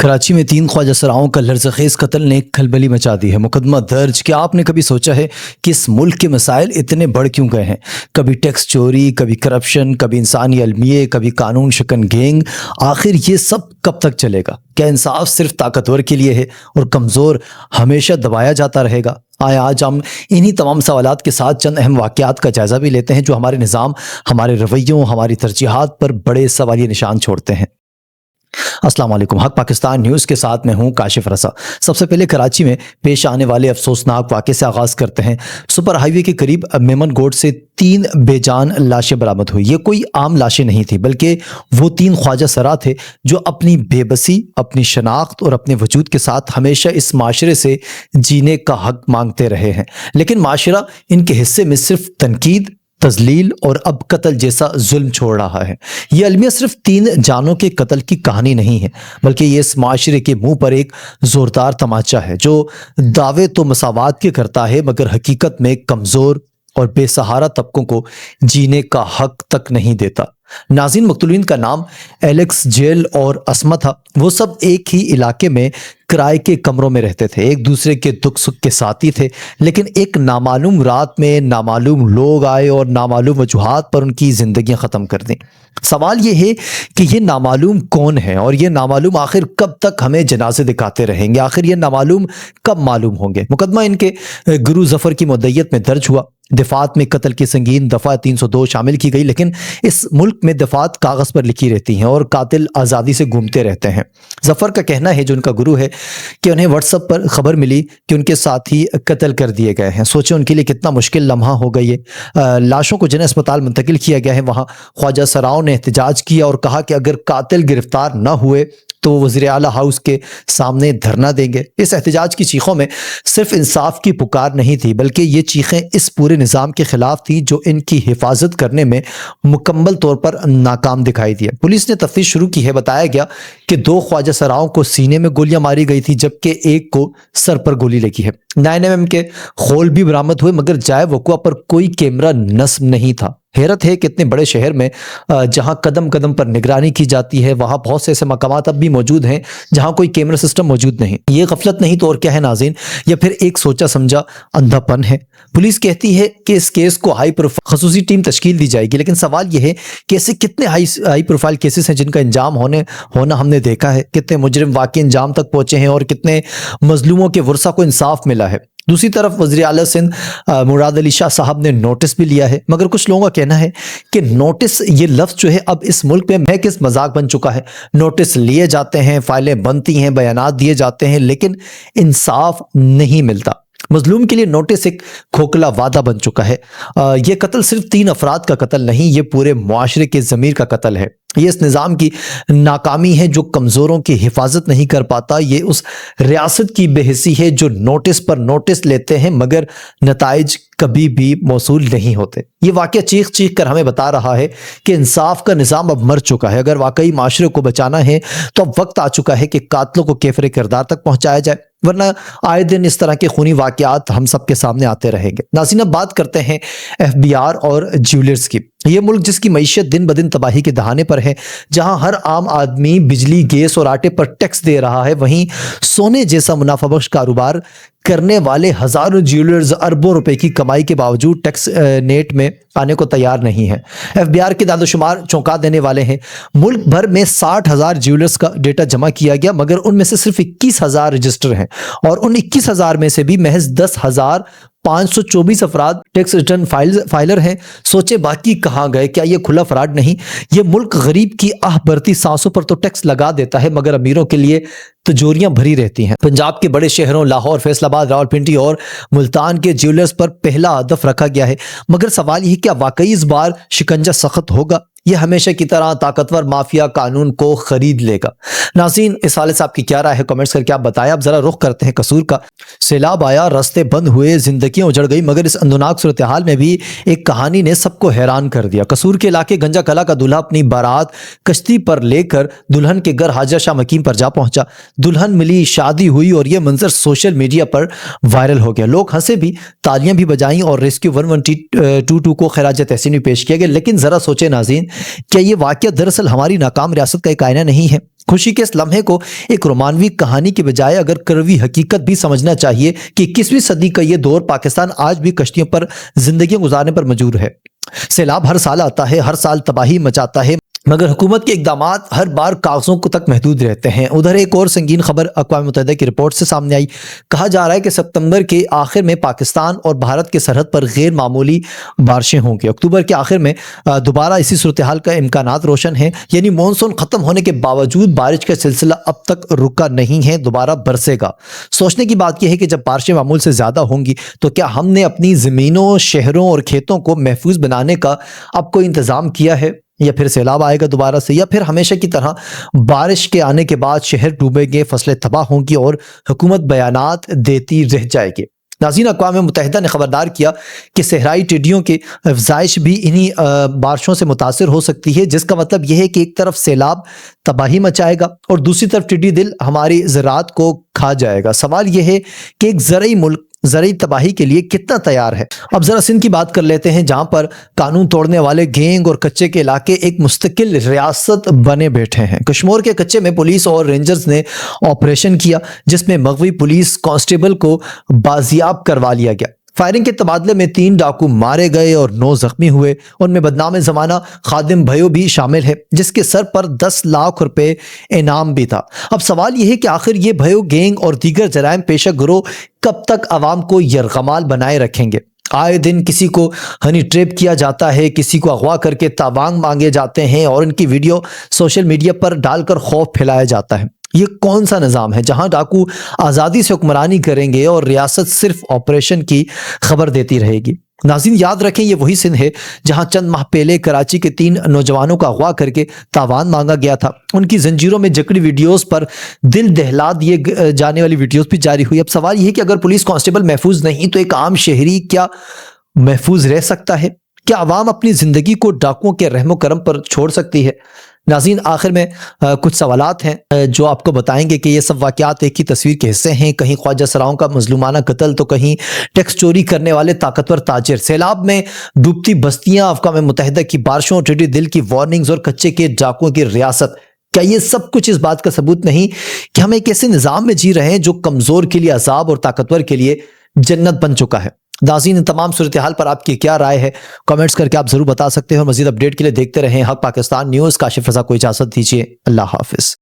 کراچی میں 3 خواجہ سراؤں کا لرزخیز قتل نے کھلبلی مچا دی ہے۔ مقدمہ درج۔ کیا آپ نے کبھی سوچا ہے کہ اس ملک کے مسائل اتنے بڑھ کیوں گئے ہیں؟ کبھی ٹیکس چوری، کبھی کرپشن، کبھی انسانی المیے، کبھی قانون شکن گینگ۔ آخر یہ سب کب تک چلے گا؟ کیا انصاف صرف طاقتور کے لیے ہے اور کمزور ہمیشہ دبایا جاتا رہے گا؟ آج ہم انہی تمام سوالات کے ساتھ چند اہم واقعات کا جائزہ بھی لیتے ہیں جو ہمارے نظام، ہمارے رویوں، ہماری ترجیحات پر بڑے سوالیہ نشان چھوڑتے ہیں۔ السلام علیکم، حق پاکستان نیوز کے ساتھ میں ہوں کاشف رضا۔ سب سے پہلے کراچی میں پیش آنے والے افسوسناک واقعے سے آغاز کرتے ہیں۔ سپر ہائی وے کے قریب میمن گوٹ سے 3 بے جان لاشیں برآمد ہوئی۔ یہ کوئی عام لاشیں نہیں تھی بلکہ وہ 3 خواجہ سرا تھے جو اپنی بے بسی، اپنی شناخت اور اپنے وجود کے ساتھ ہمیشہ اس معاشرے سے جینے کا حق مانگتے رہے ہیں، لیکن معاشرہ ان کے حصے میں صرف تنقید، تذلیل اور اب قتل جیسا ظلم چھوڑ رہا ہے۔ یہ المیہ صرف 3 جانوں کے قتل کی کہانی نہیں ہے بلکہ یہ اس معاشرے کے منہ پر ایک زوردار تماچا ہے جو دعوے تو مساوات کے کرتا ہے مگر حقیقت میں کمزور اور بے سہارا طبقوں کو جینے کا حق تک نہیں دیتا۔ ناظرین، مقتولین کا نام ایلیکس، جیل اور اسما تھا۔ وہ سب ایک ہی علاقے میں کرائے کے کمروں میں رہتے تھے، ایک دوسرے کے دکھ سکھ کے ساتھی تھے، لیکن ایک نامعلوم رات میں نامعلوم لوگ آئے اور نامعلوم وجوہات پر ان کی زندگیاں ختم کر دیں۔ سوال یہ ہے کہ یہ نامعلوم کون ہے اور یہ نامعلوم آخر کب تک ہمیں جنازے دکھاتے رہیں گے؟ آخر یہ نامعلوم کب معلوم ہوں گے؟ مقدمہ ان کے گرو ظفر کی مدعیت میں درج ہوا۔ دفعات میں قتل کی سنگین دفعہ 302 شامل کی گئی، لیکن اس ملک میں دفعات کاغذ پر لکھی رہتی ہیں اور قاتل آزادی سے گھومتے رہتے ہیں۔ ظفر کا کہنا ہے، جو ان کا گرو ہے، کہ انہیں واٹس ایپ پر خبر ملی کہ ان کے ساتھی قتل کر دیے گئے ہیں۔ سوچیں ان کے لیے کتنا مشکل لمحہ ہو گئی ہے۔ لاشوں کو جن اسپتال منتقل کیا گیا ہے وہاں خواجہ سراؤں نے احتجاج کیا اور کہا کہ اگر قاتل گرفتار نہ ہوئے تو وزیر اعلیٰ ہاؤس کے سامنے دھرنا دیں گے۔ اس احتجاج کی چیخوں میں صرف انصاف کی پکار نہیں تھی بلکہ یہ چیخیں اس پورے نظام کے خلاف تھی جو ان کی حفاظت کرنے میں مکمل طور پر ناکام دکھائی دیا۔ پولیس نے تفتیش شروع کی ہے۔ بتایا گیا کہ 2 خواجہ سراؤں کو سینے میں گولیاں ماری گئی تھی جبکہ ایک کو سر پر گولی لگی ہے۔ 9mm کے خول بھی برآمد ہوئے مگر جائے وقوع پر کوئی کیمرہ نصب نہیں تھا۔ حیرت ہے کہ اتنے بڑے شہر میں جہاں قدم قدم پر نگرانی کی جاتی ہے وہاں بہت سے ایسے مقامات اب بھی موجود ہیں جہاں کوئی کیمرہ سسٹم موجود نہیں۔ یہ غفلت نہیں تو اور کیا ہے ناظرین؟ یا پھر ایک سوچا سمجھا اندھا پن ہے؟ پولیس کہتی ہے کہ اس کیس کو ہائی پروفائل خصوصی ٹیم تشکیل دی جائے گی، لیکن سوال یہ ہے کہ ایسے کتنے ہائی پروفائل کیسز ہیں جن کا انجام ہونا ہم نے دیکھا ہے؟ کتنے مجرم واقعی انجام تک پہنچے ہیں اور کتنے مظلوموں کے ورثہ کو انصاف ملا ہے؟ دوسری طرف وزیر اعلیٰ سندھ مراد علی شاہ صاحب نے نوٹس بھی لیا ہے، مگر کچھ لوگوں کا کہنا ہے کہ نوٹس یہ لفظ جو ہے اب اس ملک میں محض مذاق بن چکا ہے۔ نوٹس لیے جاتے ہیں، فائلیں بنتی ہیں، بیانات دیے جاتے ہیں، لیکن انصاف نہیں ملتا۔ مظلوم کے لیے نوٹس ایک کھوکھلا وعدہ بن چکا ہے۔ یہ قتل صرف 3 افراد کا قتل نہیں، یہ پورے معاشرے کے ضمیر کا قتل ہے۔ یہ اس نظام کی ناکامی ہے جو کمزوروں کی حفاظت نہیں کر پاتا۔ یہ اس ریاست کی بے حسی ہے جو نوٹس پر نوٹس لیتے ہیں مگر نتائج کبھی بھی موصول نہیں ہوتے۔ یہ واقعہ چیخ چیخ کر ہمیں بتا رہا ہے کہ انصاف کا نظام اب مر چکا ہے۔ اگر واقعی معاشرے کو بچانا ہے تو اب وقت آ چکا ہے کہ قاتلوں کو کیفر کردار تک پہنچایا جائے، ورنہ آئے دن اس طرح کے خونی واقعات ہم سب کے سامنے آتے رہیں گے۔ ناظرین، اب بات کرتے ہیں FBR اور جیولرز کی۔ یہ ملک جس کی معیشت دن بدن تباہی کے دہانے پر ہے، جہاں ہر عام آدمی بجلی، گیس اور آٹے پر ٹیکس دے رہا ہے، وہیں سونے جیسا منافع بخش کاروبار کرنے والے ہزاروں جیولرز اربوں روپے کی کمائی کے باوجود ٹیکس نیٹ میں آنے کو تیار نہیں ہیں۔ FBR کے داد و شمار چونکا دینے والے ہیں۔ ملک بھر میں 60,000 جیولرز کا ڈیٹا جمع کیا گیا مگر ان میں سے صرف 21,000 رجسٹر ہیں اور ان 21,000 میں سے بھی محض 10,524 افراد ٹیکس ریٹرن فائلر ہیں۔ سوچے باقی کہاں گئے؟ کیا یہ کھلا فراڈ نہیں؟ یہ ملک غریب کی آہ بھرتی سانسوں پر تو ٹیکس لگا دیتا ہے مگر امیروں کے لیے تجوریاں بھری رہتی ہیں۔ پنجاب کے بڑے شہروں لاہور، فیصل آباد، راولپنڈی اور ملتان کے جیولرز پر پہلا ہدف رکھا گیا ہے، مگر سوال یہ ہے کیا واقعی اس بار شکنجہ سخت ہوگا؟ یہ ہمیشہ کی طرح طاقتور مافیا قانون کو خرید لے گا؟ ناظرین، اس حوالے سے آپ کی کیا رائے ہے؟ کمنٹس کر کے آپ بتائیں۔ اب ذرا رخ کرتے ہیں قصور کا۔ سیلاب آیا، راستے بند ہوئے، زندگیاں اجڑ گئی، مگر اس اندوناک صورتحال میں بھی ایک کہانی نے سب کو حیران کر دیا۔ قصور کے علاقے گنجا کلا کا دلہا اپنی بارات کشتی پر لے کر دلہن کے گھر حاجہ شاہ مقیم پر جا پہنچا۔ دلہن ملی، شادی ہوئی اور یہ منظر سوشل میڈیا پر وائرل ہو گیا۔ لوگ ہنسے بھی، تالیاں بھی بجائیں اور ریسکیو 1122 کو خراج تحسین بھی پیش کیا گیا۔ لیکن ذرا سوچے ناظرین، کیا یہ واقعہ دراصل ہماری ناکام ریاست کا ایک آئینہ نہیں ہے؟ خوشی کے اس لمحے کو ایک رومانوی کہانی کے بجائے اگر کڑوی حقیقت بھی سمجھنا چاہیے کہ 21ویں صدی کا یہ دور پاکستان آج بھی کشتیوں پر زندگیاں گزارنے پر مجبور ہے۔ سیلاب ہر سال آتا ہے، ہر سال تباہی مچاتا ہے، مگر حکومت کے اقدامات ہر بار کاغذوں کو تک محدود رہتے ہیں۔ ادھر ایک اور سنگین خبر اقوام متحدہ کی رپورٹ سے سامنے آئی۔ کہا جا رہا ہے کہ ستمبر کے آخر میں پاکستان اور بھارت کے سرحد پر غیر معمولی بارشیں ہوں گی۔ اکتوبر کے آخر میں دوبارہ اسی صورتحال کا امکانات روشن ہیں، یعنی مونسون ختم ہونے کے باوجود بارش کا سلسلہ اب تک رکا نہیں ہے، دوبارہ برسے گا۔ سوچنے کی بات یہ ہے کہ جب بارشیں معمول سے زیادہ ہوں گی تو کیا ہم نے اپنی زمینوں، شہروں اور کھیتوں کو محفوظ بنانے کا اب کوئی انتظام کیا ہے، یا پھر سیلاب آئے گا دوبارہ سے، یا پھر ہمیشہ کی طرح بارش کے آنے کے بعد شہر ڈوبیں گے، فصلیں تباہ ہوں گی اور حکومت بیانات دیتی رہ جائے گی۔ ناظرین، اقوام متحدہ نے خبردار کیا کہ صحرائی ٹڈیوں کی افزائش بھی انہی بارشوں سے متاثر ہو سکتی ہے، جس کا مطلب یہ ہے کہ ایک طرف سیلاب تباہی مچائے گا اور دوسری طرف ٹڈی دل ہماری زراعت کو کھا جائے گا۔ سوال یہ ہے کہ ایک زرعی ملک زرعی تباہی کے لیے کتنا تیار ہے؟ اب ذرا سندھ کی بات کر لیتے ہیں، جہاں پر قانون توڑنے والے گینگ اور کچے کے علاقے ایک مستقل ریاست بنے بیٹھے ہیں۔ کشمور کے کچے میں پولیس اور رینجرز نے آپریشن کیا، جس میں مغوی پولیس کانسٹیبل کو بازیاب کروا لیا گیا۔ فائرنگ کے تبادلے میں 3 ڈاکو مارے گئے اور 9 زخمی ہوئے۔ ان میں بدنام زمانہ خادم بھائیو بھی شامل ہے، جس کے سر پر 10 لاکھ روپے انعام بھی تھا۔ اب سوال یہ ہے کہ آخر یہ بھائیو گینگ اور دیگر جرائم پیشہ گروہ کب تک عوام کو یرغمال بنائے رکھیں گے؟ آئے دن کسی کو ہنی ٹریپ کیا جاتا ہے، کسی کو اغوا کر کے تاوانگ مانگے جاتے ہیں اور ان کی ویڈیو سوشل میڈیا پر ڈال کر خوف پھیلایا جاتا ہے۔ یہ کون سا نظام ہے جہاں ڈاکو آزادی سے حکمرانی کریں گے اور ریاست صرف آپریشن کی خبر دیتی رہے گی؟ ناظرین، یاد رکھیں یہ وہی سندھ ہے جہاں چند ماہ پہلے کراچی کے 3 نوجوانوں کا اغوا کر کے تاوان مانگا گیا تھا۔ ان کی زنجیروں میں جکڑی ویڈیوز پر دل دہلا دیے جانے والی ویڈیوز بھی جاری ہوئی۔ اب سوال یہ ہے کہ اگر پولیس کانسٹیبل محفوظ نہیں تو ایک عام شہری کیا محفوظ رہ سکتا ہے؟ کیا عوام اپنی زندگی کو ڈاکوؤں کے رحم و کرم پر چھوڑ سکتی ہے؟ ناظرین، آخر میں کچھ سوالات ہیں جو آپ کو بتائیں گے کہ یہ سب واقعات ایک ہی تصویر کے حصے ہیں۔ کہیں خواجہ سراؤں کا مظلومانہ قتل تو کہیں ٹیکس چوری کرنے والے طاقتور تاجر، سیلاب میں ڈوبتی بستیاں، اقوام متحدہ کی بارشوں، ٹڈی دل کی وارننگز اور کچے کے ڈاکوؤں کی ریاست۔ کیا یہ سب کچھ اس بات کا ثبوت نہیں کہ ہم ایک ایسے نظام میں جی رہے ہیں جو کمزور کے لیے عذاب اور طاقتور کے لیے جنت بن چکا ہے؟ ناظرین، ان تمام صورتحال پر آپ کی کیا رائے ہے؟ کامنٹس کر کے آپ ضرور بتا سکتے ہیں، اور مزید اپڈیٹ کے لیے دیکھتے رہیں حق پاکستان نیوز۔ کاشف رضا کو اجازت دیجیے، اللہ حافظ۔